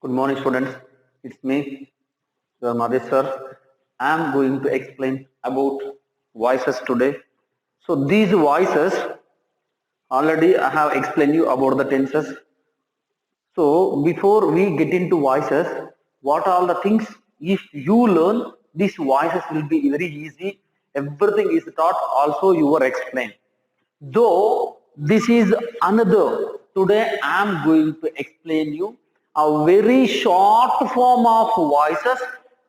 Good morning, students. It's me, your Madhesh sir. I am going to explain about voices today. So these voices, already I have explained you about the tenses. So before we get into voices, what are the things? If you learn, these voices will be very easy. Everything is taught. Also, you are explained. Though this is another, today I am going to explain you a very short form of voices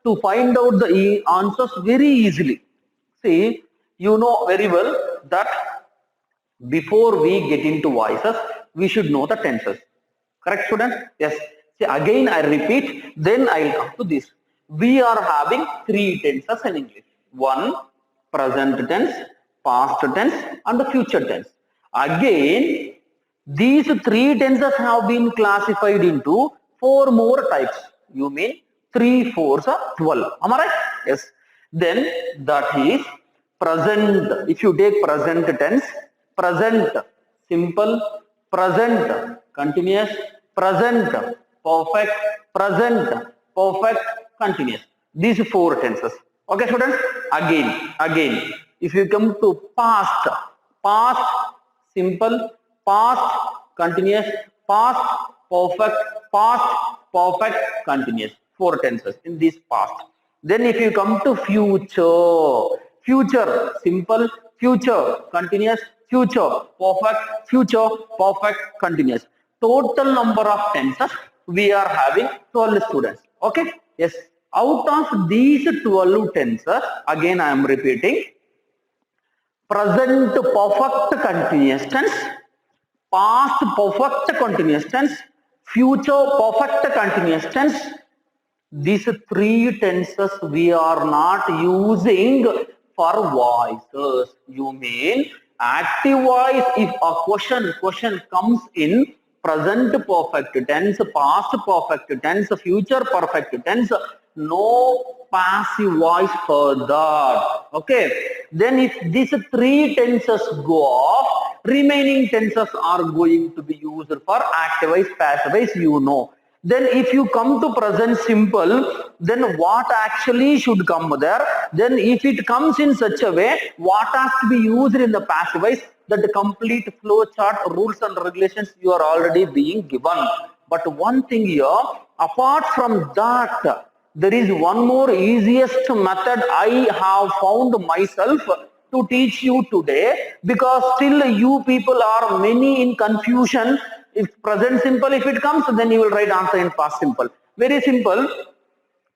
to find out the answers very easily. See, you know very well that before we get into voices, we should know the tenses. Correct, students? Yes. See, again I repeat, then I will come to this. We are having three tenses in English. One, present tense, past tense, and the future tense. Again, these three tenses have been classified into four more types. You mean 3 4s are 12. Am I right? Yes. Then that is present. If you take present tense, present simple, present continuous, present perfect, present perfect continuous. These four tenses. Okay, students? Again. If you come to past simple, past continuous, past perfect, past perfect continuous. Four tenses in this past. Then if you come to future simple, future continuous, future perfect continuous. Total number of tenses we are having 12 students. Okay? Yes. Out of these 12 tenses, again I am repeating, present perfect continuous tense, past perfect continuous tense, future perfect continuous tense. These three tenses we are not using for voices. You mean active voice? If a question comes in present perfect tense, past perfect tense, future perfect tense, no passive voice for that. Okay. Then if these three tenses go off, remaining tenses are going to be used for active voice, passive voice, you know. Then if you come to present simple, then what actually should come there? Then if it comes in such a way, what has to be used in the passive voice? That the complete flow chart, rules and regulations you are already being given. But one thing here, apart from that, there is one more easiest method I have found myself to teach you today, because still you people are many in confusion. If present simple, if it comes, then you will write answer in past simple. Very simple.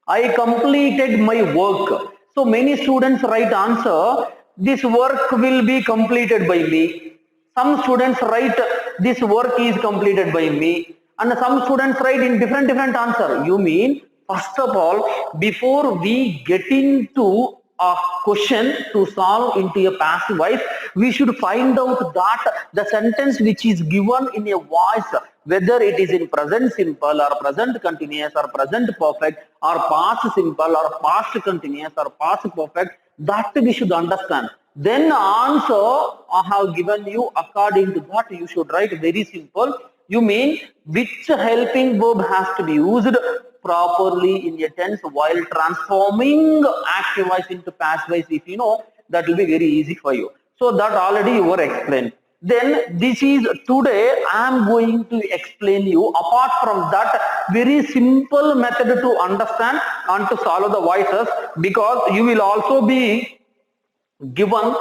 I completed my work. So many students write answer, this work will be completed by me. Some students write, this work is completed by me. And some students write in different answer. You mean, first of all, before we get into a question to solve into a passive voice, we should find out that the sentence which is given in a voice, whether it is in present simple or present continuous or present perfect or past simple or past continuous or past perfect, that we should understand. Then answer I have given you, according to that you should write very simple. You mean which helping verb has to be used properly in a tense while transforming active voice into passive voice. If you know, that will be very easy for you. So that already you were explained. Then this is today I am going to explain you, apart from that, very simple method to understand and to solve the voices, because you will also be given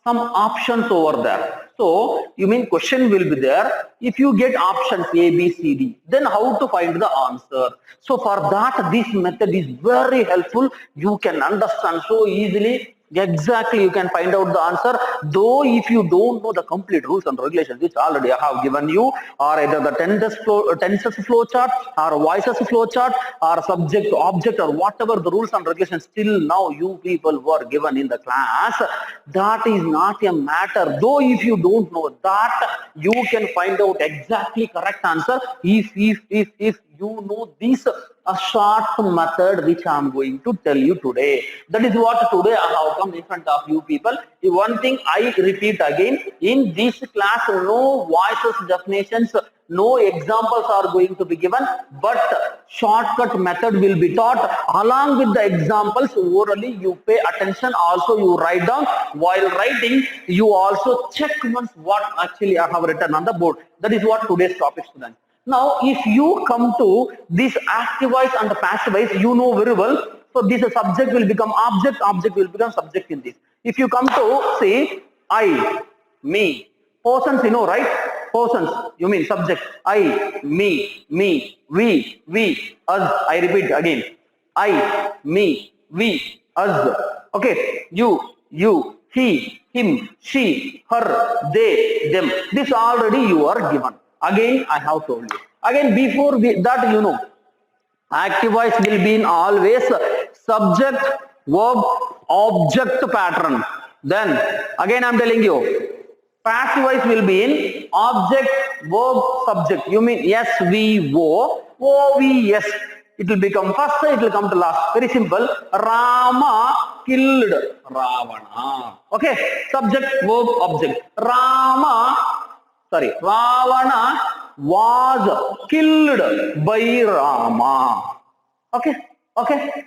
some options over there. So you mean question will be there. If you get options A, B, C, D, then how to find the answer? So for that, this method is very helpful. You can understand so easily. Exactly, you can find out the answer. Though if you don't know the complete rules and regulations, which already I have given you, or either the tenses flow chart, or voices flow chart, or subject object, or whatever the rules and regulations till now you people were given in the class, that is not a matter. Though if you don't know that, you can find out exactly correct answer if you know these a short method which I am going to tell you today. That is what today I have come in front of you people. One thing I repeat again, in this class no voices definitions, no examples are going to be given, but shortcut method will be taught along with the examples. Orally you pay attention, also you write down. While writing you also check once what actually I have written on the board. That is what today's topic, students. Now, if you come to this active voice and the passive voice, you know very well. So this subject will become object, object will become subject in this. If you come to say I, me, persons, you know, right? Persons, you mean subject. I, me, we, us. I repeat again. I, me, we, us. Okay, you, he, him, she, her, they, them. This already you are given. Again, I have told you. Again, before that, you know, active voice will be in always subject, verb, object pattern. Then, again, I am telling you, passive voice will be in object, verb, subject. You mean SVO, OVS. It will become first, it will come to last. Very simple. Rama killed Ravana. Okay, subject, verb, object. Ravana was killed by Rama. Okay,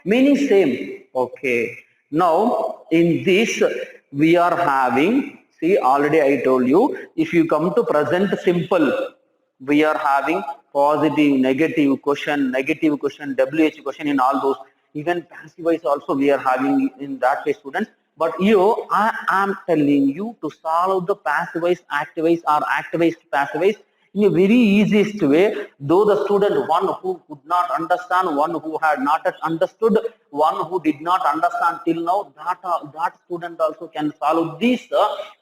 meaning same. Okay, now in this we are having, see, already I told you, if you come to present simple, we are having positive, negative question, WH question in all those. Even passive voice also we are having in that way, students. But here I am telling you to solve the passive voice, active voice or active voice, passive voice in a very easiest way. Though the student, one who could not understand, one who had not understood, one who did not understand till now, that student also can solve these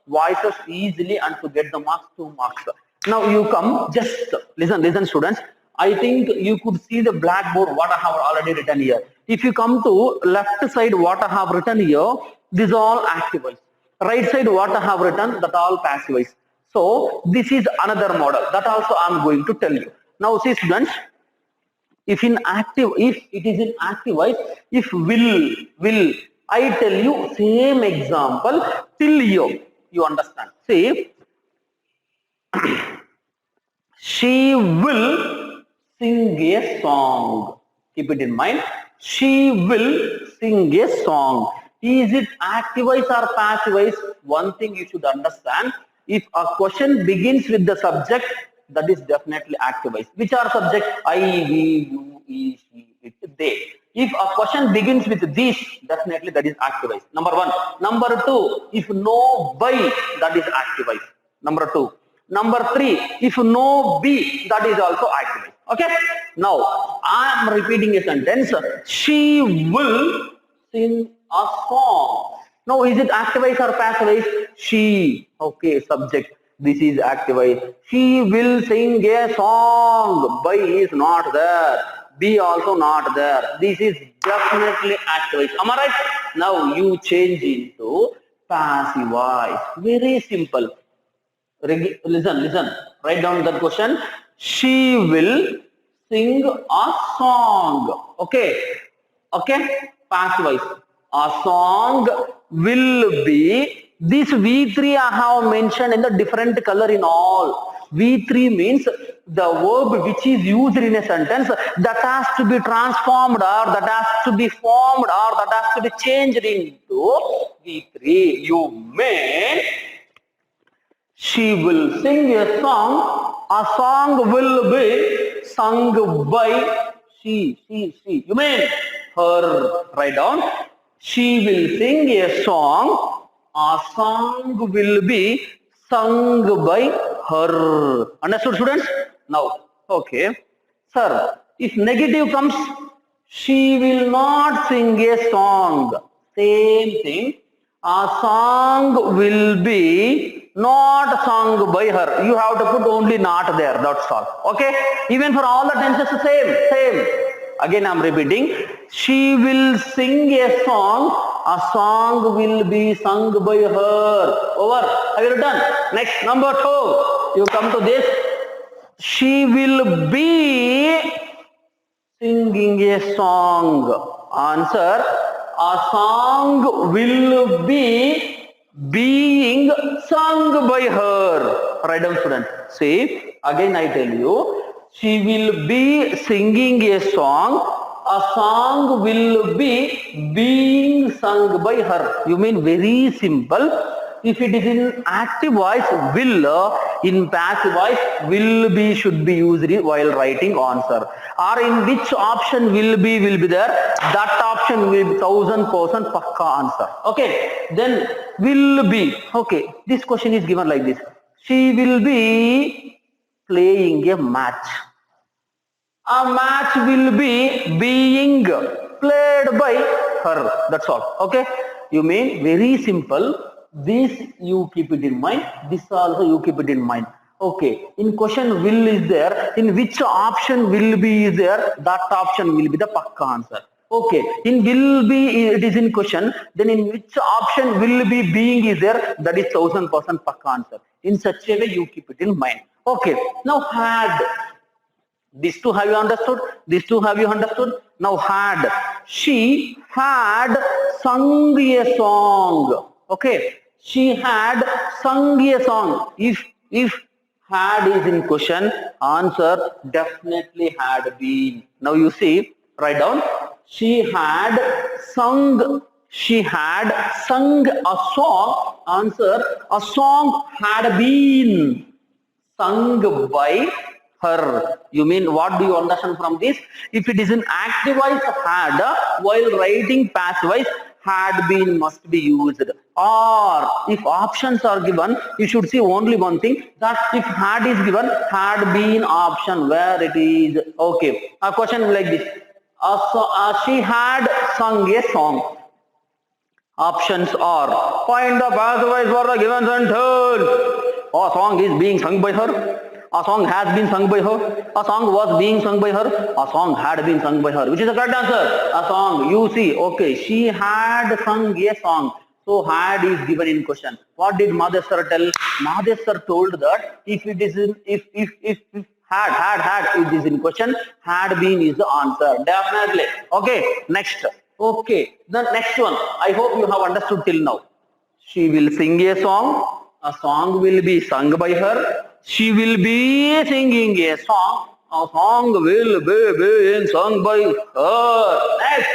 voices easily and to get the marks, 2 marks. Now you come, just listen students. I think you could see the blackboard what I have already written here. If you come to left side what I have written here, this is all active voice. Right side what I have written, that all passive voice. So this is another model that also I am going to tell you. Now see students, if it is in active voice, if will, I tell you same example till you understand. See, she will sing a song. Keep it in mind. She will sing a song. Is it active voice or passive voice? One thing you should understand. If a question begins with the subject, that is definitely active voice. Which are subject? I, we, you, he, she, it, they. If a question begins with this, definitely that is active voice. Number 1. Number 2, if no by, that is active voice. Number 2. Number 3, if no be, that is also active voice. Okay. Now I am repeating a sentence. She will sing a song. Now is it active voice or passive voice? She. Okay, subject. This is active voice. She will sing a song. By is not there. Be also not there. This is definitely active voice. Am I right? Now you change into passive voice. Very simple. Listen. Write down that question. She will sing a song. Okay. Passive voice. A song will be, this V3 I have mentioned in the different color in all. V3 means the verb which is used in a sentence that has to be transformed or that has to be formed or that has to be changed into V3. You mean she will sing a song. A song will be sung by she. You mean her. Write down. She will sing a song. A song will be sung by her. Understood, students? Now, okay. Sir, if negative comes, she will not sing a song. Same thing. A song will be not sung by her. You have to put only not there. That's all. Okay. Even for all the tenses, same. Again, I am repeating. She will sing a song. A song will be sung by her. Over. Have you done? Next, number 2. You come to this. She will be singing singing a song. Answer, a song will be being sung by her. Write down, student. See, again I tell you, she will be singing a song. A song will be being sung by her. You mean very simple. If it is in active voice, will. In passive voice, will be should be used while writing answer. Or in which option will be there? That option will be 1000% pakka answer. Okay. Then will be. Okay. This question is given like this. She will be playing a match. A match will be being played by her. That's all. Okay. You mean very simple. This you keep it in mind. This also you keep it in mind. Okay. In question will is there. In which option will be is there? That option will be the pakka answer. Okay. In will be it is in question. Then in which option will be being is there? That is 1000% pakka answer. In such a way you keep it in mind. Okay. Now had. These two have you understood? These two have you understood? Now had. She had sung a song. Okay. She had sung a song. If had is in question, answer definitely had been. Now you see, write down. She had sung a song. Answer, a song had been sung by her. You mean what do you understand from this? If it is an active voice, had, while writing passive voice, had been must be used. Or if options are given, you should see only one thing, that if had is given, had been option where it is. Okay. A question like this. She had sung a song. Options are, find the passive voice for the given sentence. A song is being sung by her. A song has been sung by her. A song was being sung by her. A song had been sung by her. Which is the correct answer? A song. You see, okay, she had sung a song. So had is given in question. What did Madheswar tell? Madheswar told that if it is in, if had it is in question, had been is the answer. Definitely. Okay. Next. Okay. The next one. I hope you have understood till now. She will sing a song. A song will be sung by her. She will be singing a song. A song will be being sung by her. Next.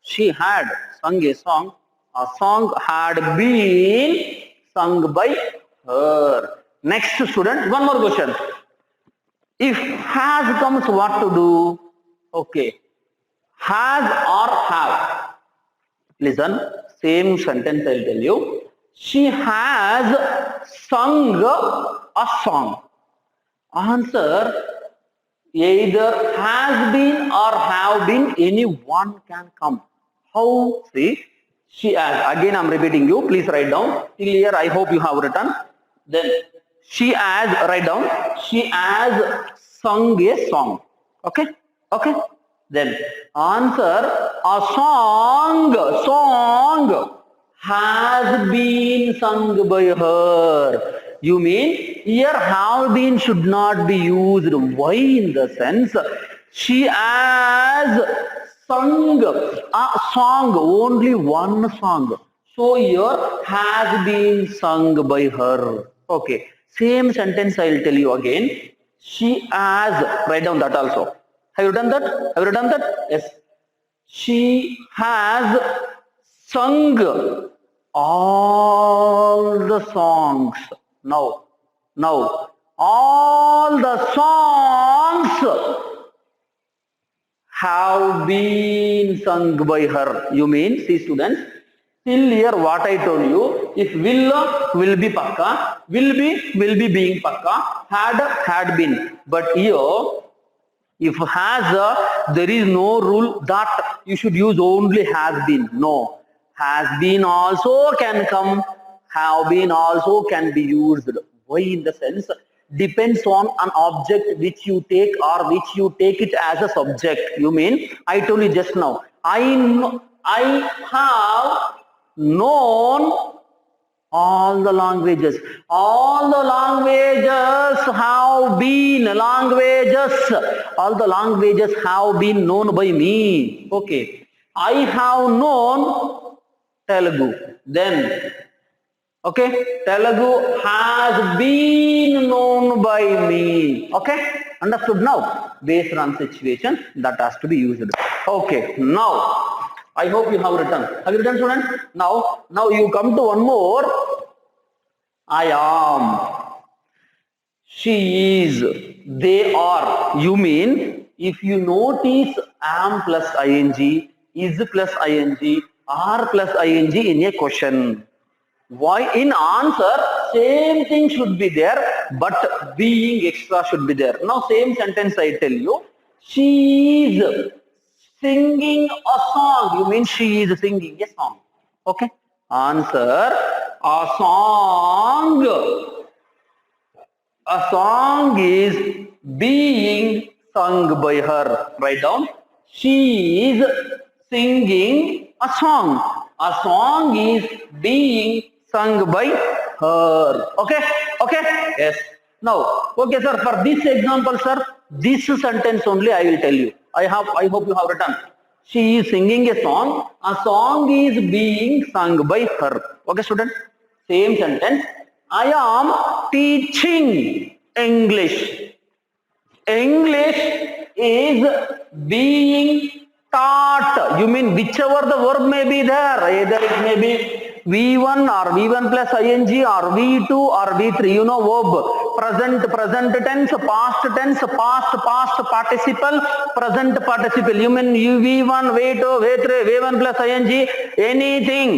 She had sung a song. A song had been sung by her. Next, student, one more question. If has comes, what to do? Okay. Has or have. Listen, same sentence I'll tell you. She has sung a song. Answer, either has been or have been, any one can come. How? See, she has. Again, I'm repeating you. Please write down. Till here, I hope you have written. Then she has, write down. She has sung a song. Okay? Okay? Then answer, a song has been sung by her. You mean here have been should not be used. Why? In the sense she has sung a song, only one song. So here has been sung by her. Okay. Same sentence I will tell you again. She has, write down that also. Have you done that? Have you done that? Yes. She has sung all the songs. Now, all the songs have been sung by her. You mean, see students, till here what I told you, if will be pakka, will be being pakka, had been. But here, if has, there is no rule that you should use only has been. No. Has been also can come. Have been also can be used. Why? In the sense, depends on an object which you take or which you take it as a subject. You mean, I told you just now, I have known All the languages. All the languages have been languages. All the languages have been known by me. Okay. I have known Telugu. Then, okay, Telugu has been known by me. Okay, understood now? Based on situation, that has to be used. Okay, now I hope you have written. Have you written, students? Now you come to one more. I am. She is. They are. You mean if you notice am plus ing, is plus ing, are plus ing in a question. Why in answer same thing should be there, but being extra should be there. Now same sentence I tell you. She is singing a song. You mean she is singing a song. Okay. Answer a song. A song is being sung by her. Write down. She is singing a song. A song is being sung by her. Okay? Okay? Yes. Now, okay, sir, for this example, sir, this sentence only I will tell you. I hope you have written. She is singing a song. A song is being sung by her. Okay, student? Same sentence. I am teaching English. English is being taught. You mean whichever the verb may be there, either it may be V1 or V1 plus ing or V2 or V3. You know verb. Present tense, past tense, past participle, present participle. You mean V1, V2, V3, V1 plus ing, anything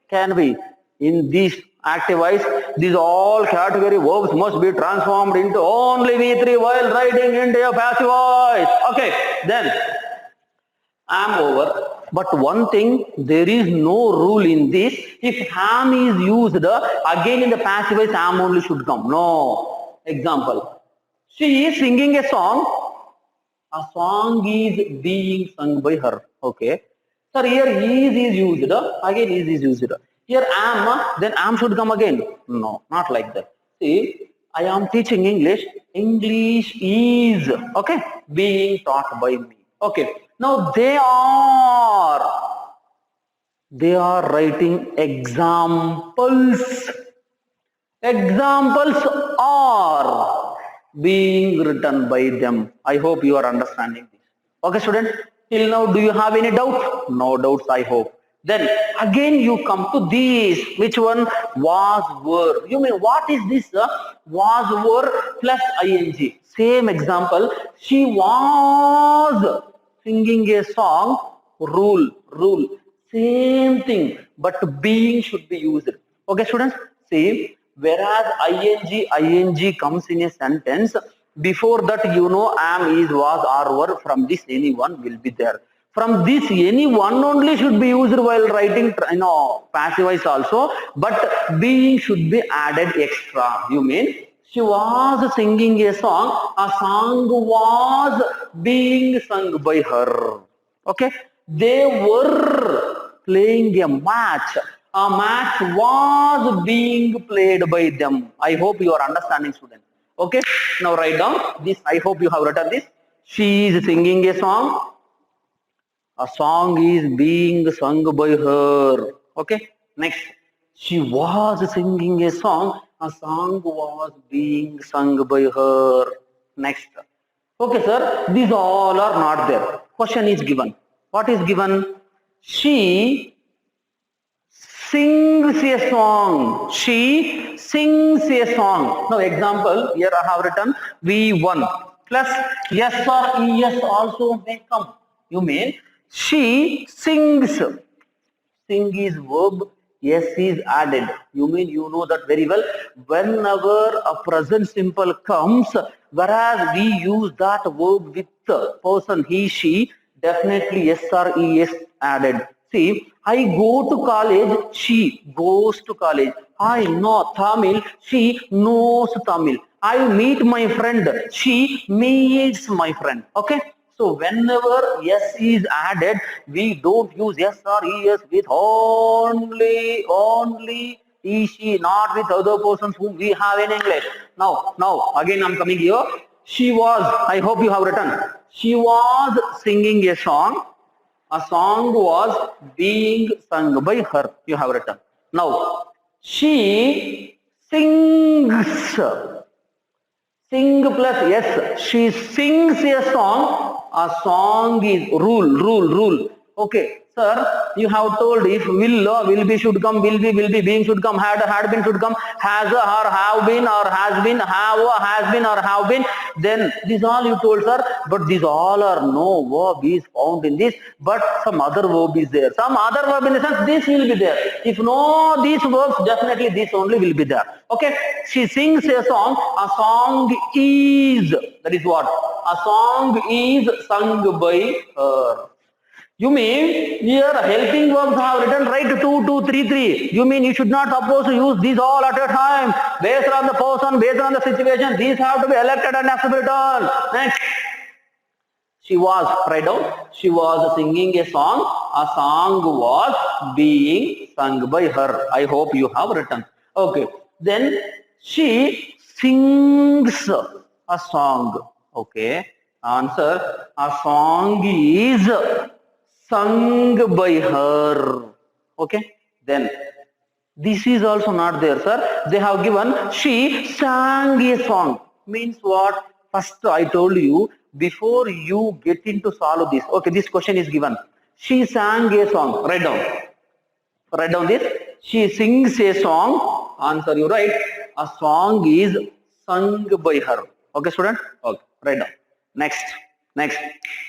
can be. In these active voice, these all category verbs must be transformed into only V3 while writing into a passive voice. Okay, then am over. But one thing, there is no rule in this. If am is used, again in the passive voice, am only should come. No. Example. She is singing a song. A song is being sung by her. Okay. Sir, here is used. Again is used. Here am, then am should come again. No, not like that. See, I am teaching English. English is, okay, being taught by me. Okay. Now they are writing examples. Examples are being written by them. I hope you are understanding this. Okay, student? Till now, do you have any doubt? No doubts, I hope. Then again you come to this. Which one? Was, were. You mean what is this? Was, were plus ing. Same example. She was singing a song. Rule. Same thing. But being should be used. Okay, students? See, whereas ing comes in a sentence, before that you know am, is, was, or were. From this any one will be there. From this any one only should be used while writing, passive voice also, but being should be added extra. You mean she was singing a song was being sung by her. Okay, they were playing a match was being played by them. I hope you are understanding, students. Okay, now write down this. I hope you have written this. She is singing a song. A song is being sung by her. Okay, next. She was singing a song. A song was being sung by her. Next. Okay, sir, these all are not there. Question is given. What is given? She sings a song. She sings a song. Now, example, here I have written V1 plus yes or es also may come. You mean she sings. Sing is verb, yes is added. You mean you know that very well. Whenever a present simple comes, whereas we use that verb with the person he, she, definitely yes or es added. See, I go to college, she goes to college. I know Tamil, she knows Tamil. I meet my friend, she meets my friend. Okay. So whenever yes is added, we don't use yes or es with only He, she, not with other persons whom we have in English. Now, again I'm coming here. She was, I hope you have written. She was singing a song. A song was being sung by her. You have written. Now, she sings. Sing plus yes. She sings a song. A song is rule. Okay, sir, you have told if will be should come, will be, being should come, had been should come, has or have been or has been, have or has been or have been. Then this all you told, sir. But these all are no verb is found in this. But some other verb is there. Some other verb in the sense this will be there. If no these verbs, definitely this only will be there. Okay, she sings a song. A song is, that is what? A song is sung by her. You mean here helping verbs have written right 2, 2, 3, 3. You mean you should not suppose to use these all at a time. Based on the person, based on the situation, these have to be elected and have to be written. Next. She was, write down, she was singing a song. A song was being sung by her. I hope you have written. Okay. Then she sings a song. Okay. Answer, a song is sung by her. Okay. Then this is also not there, sir. They have given she sang a song. Means what? First I told you, before you get into solve this. Okay, this question is given. She sang a song. Write down. Write down this. She sings a song. Answer you right. A song is sung by her. Okay, student? Okay, write down. Next.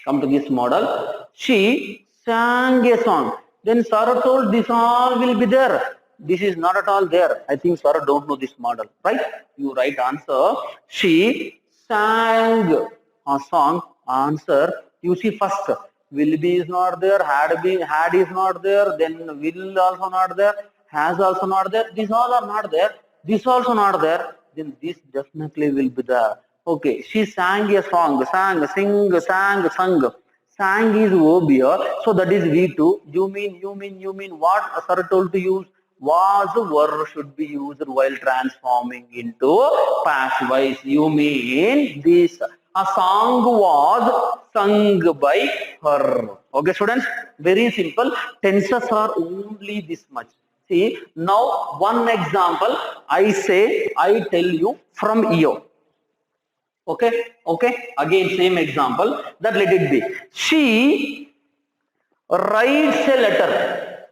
Come to this model. She sang a song. Then Sarah told this all will be there. This is not at all there. I think Sarah don't know this model, right? You write answer. She sang a song. Answer. You see first. Will be is not there. Had is not there. Then will also not there. Has also not there. These all are not there. This also not there. Then this definitely will be there. Okay, she sang a song. Sang, sing, sang, sung. Sang is verb here, so that is V2. You mean what Sir told to use? Was verb should be used while transforming into past voice. You mean this. A song was sung by her. Okay, students? Very simple. Tenses are only this much. See, now one example. I tell you from here. Okay. Again, same example. That let it be. She writes a letter.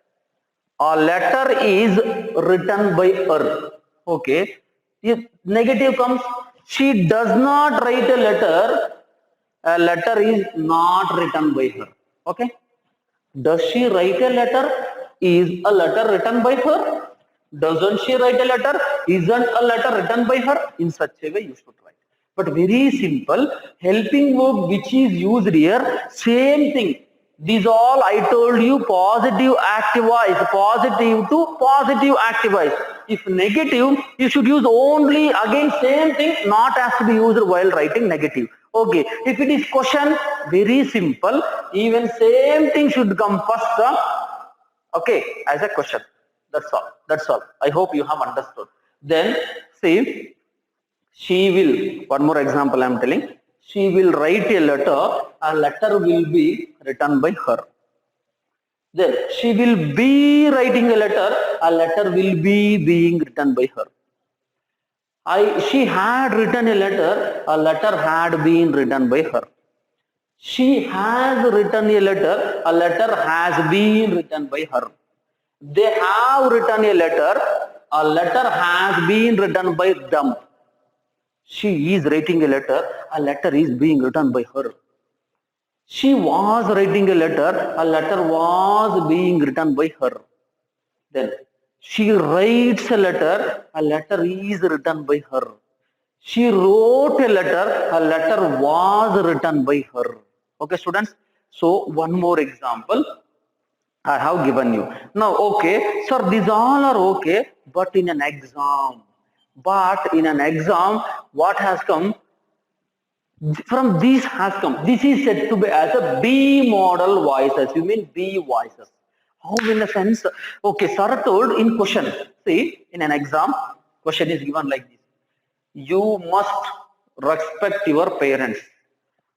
A letter is written by her. Okay. If negative comes, she does not write a letter. A letter is not written by her. Okay. Does she write a letter? Is a letter written by her? Doesn't she write a letter? Isn't a letter written by her? In such a way you should write. But very simple, helping verb which is used here, same thing. These all I told you positive active voice, positive to positive active voice. If negative, you should use only again same thing, not has to be used while writing negative. Okay, if it is question, very simple, even same thing should come first, okay, as a question. That's all. I hope you have understood. Then see, she will, one more example I am telling, she will write a letter will be written by her. Then she will be writing a letter will be being written by her. She had written a letter had been written by her. She has written a letter has been written by her. They have written a letter has been written by them. She is writing a letter is being written by her. She was writing a letter was being written by her. Then she writes a letter is written by her. She wrote a letter was written by her. Okay, students? So, one more example I have given you. Now, okay, sir, these all are okay, but in an exam, what has come? From this has come. This is said to be as a B model voices. You mean B voices. How in a sense? Okay, sir told in question. See, in an exam, question is given like this. You must respect your parents.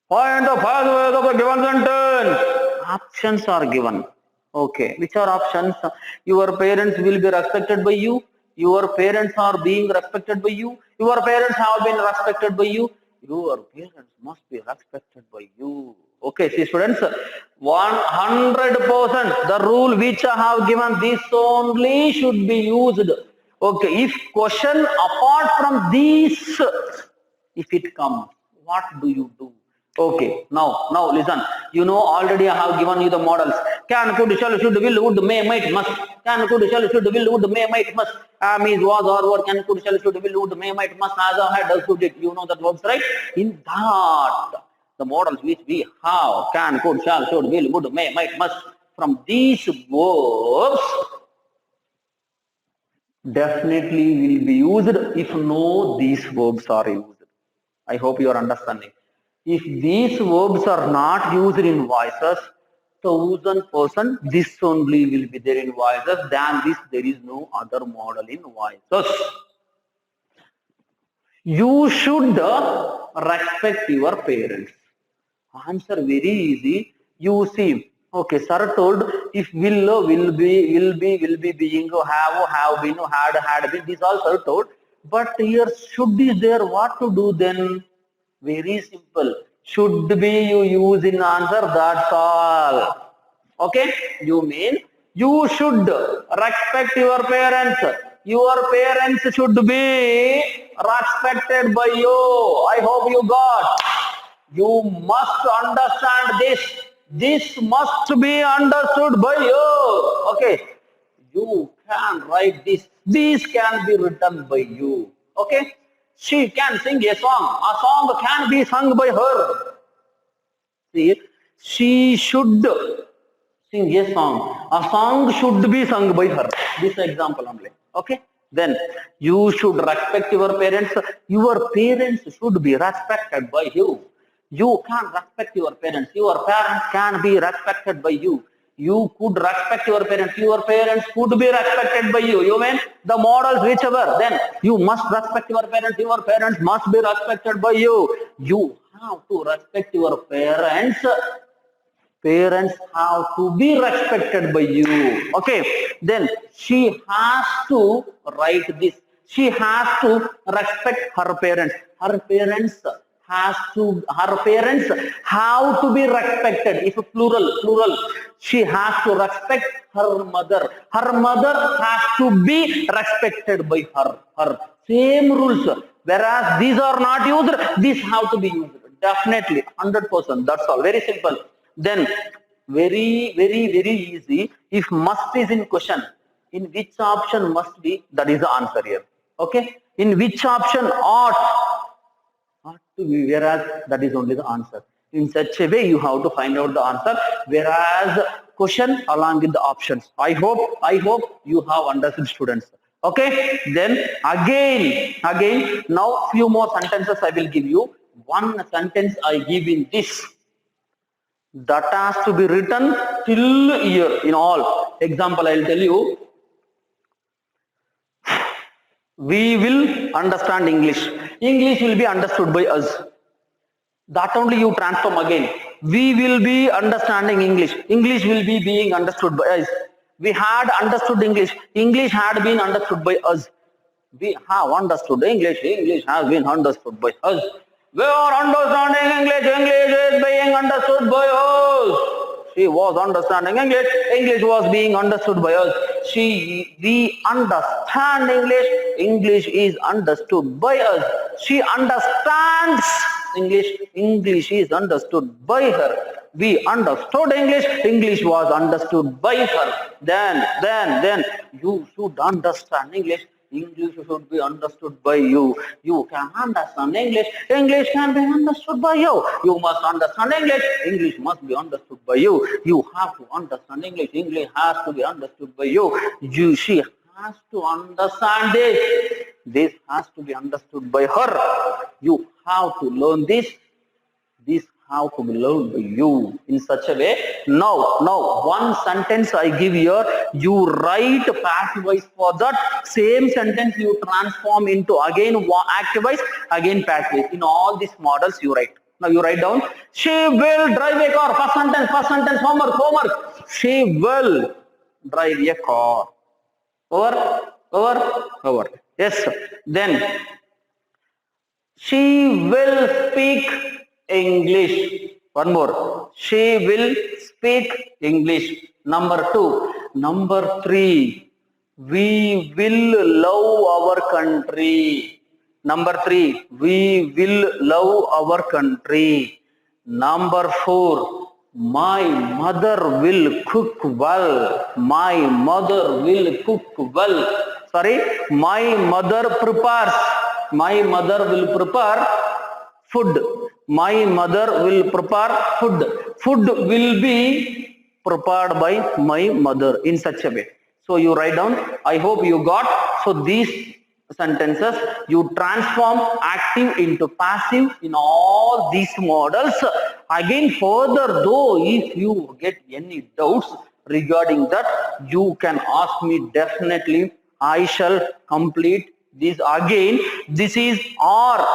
Find the first word of the given sentence. Options are given. Okay, which are options? Your parents will be respected by you. Your parents are being respected by you. Your parents have been respected by you. Your parents must be respected by you. Okay, see students, 100% the rule which I have given, this only should be used. Okay, if question apart from these, if it comes, what do you do? Okay, now listen. You know already I have given you the models. Can, could, shall, should, will, would, may, might, must. Can, could, shall, should, will, would, may, might, must. Am, is, was, or, were. Can, could, shall, should, will, would, may, might, must. As, had, does, could, it. You know that verbs, right? In that, the models which we have, can, could, shall, should, will, would, may, might, must. From these verbs, definitely will be used if no these verbs are used. I hope you are understanding. If these verbs are not used in voices, 1000% this only will be there in voices. Than this, there is no other model in voices. You should respect your parents. Answer very easy. You see, okay, sir told if will be being, have been, had been, these all sir told. But here should is there, what to do then? Very simple. Should be you use in answer, that's all. Okay, you mean you should respect your parents. Your parents should be respected by you. I hope you got. You must understand this. This must be understood by you. Okay. You can write this. This can be written by you. Okay. She can sing a song. A song can be sung by her. See, she should sing a song. A song should be sung by her. This example only. Okay. Then you should respect your parents. Your parents should be respected by you. You can respect your parents. Your parents can be respected by you. You could respect your parents. Your parents could be respected by you. You mean the models whichever. Then you must respect your parents. Your parents must be respected by you. You have to respect your parents. Parents have to be respected by you. Okay. Then she has to write this. She has to respect her parents. Her parents her parents have to be respected. If plural, she has to respect her mother. Her mother has to be respected by her. Same rules. Whereas these are not used, these have to be used. Definitely, 100%. That's all. Very simple. Then, very easy. If must is in question, in which option must be, that is the answer here. Okay. In which option ought to be, whereas that is only the answer. In such a way, you have to find out the answer. Whereas question along with the options. I hope you have understood, students. Okay. Then again, now few more sentences I will give you. One sentence I give in this. That has to be written till year in all. Example, I will tell you. We will understand English. English will be understood by us. That only you transform again. We will be understanding English. English will be being understood by us. We had understood English. English had been understood by us. We have understood English. English has been understood by us. We are understanding English. English is being understood by us. She was understanding English. English was being understood by us. We understand English. English is understood by us. She understands English. English is understood by her. We understood English. English was understood by her. Then you should understand English. English should be understood by you. You can understand English. English can be understood by you. You must understand English. English must be understood by you. You have to understand English. English has to be understood by you. She has to understand this. This has to be understood by her. You have to learn this. This have to be learned by you in such a way. Now, one sentence I give here, you write passive voice for that. Same sentence you transform into again active voice, again passive voice. In all these models you write. Now you write down, she will drive a car. First sentence, homework. She will drive a car. Over. Yes. Then she will speak English. One more. She will speak English. Number 2. Number 3. We will love our country. Number 3. We will love our country. Number 4. My mother will cook well. My mother will cook well. Sorry, my mother prepares. My mother will prepare food. My mother will prepare food. Food will be prepared by my mother in such a way. So you write down, I hope you got. So these sentences, you transform active into passive in all these models. Again, further though, if you get any doubts regarding that, you can ask me definitely. I shall complete this again. This is or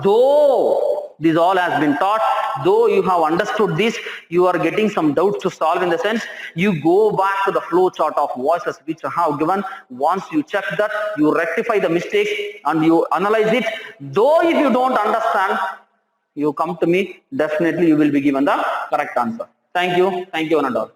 though this all has been taught, though you have understood this, you are getting some doubts to solve, in the sense you go back to the flow chart of voices which I have given. Once you check that, you rectify the mistakes and you analyze it. Though if you don't understand, you come to me, definitely you will be given the correct answer. Thank you one and all.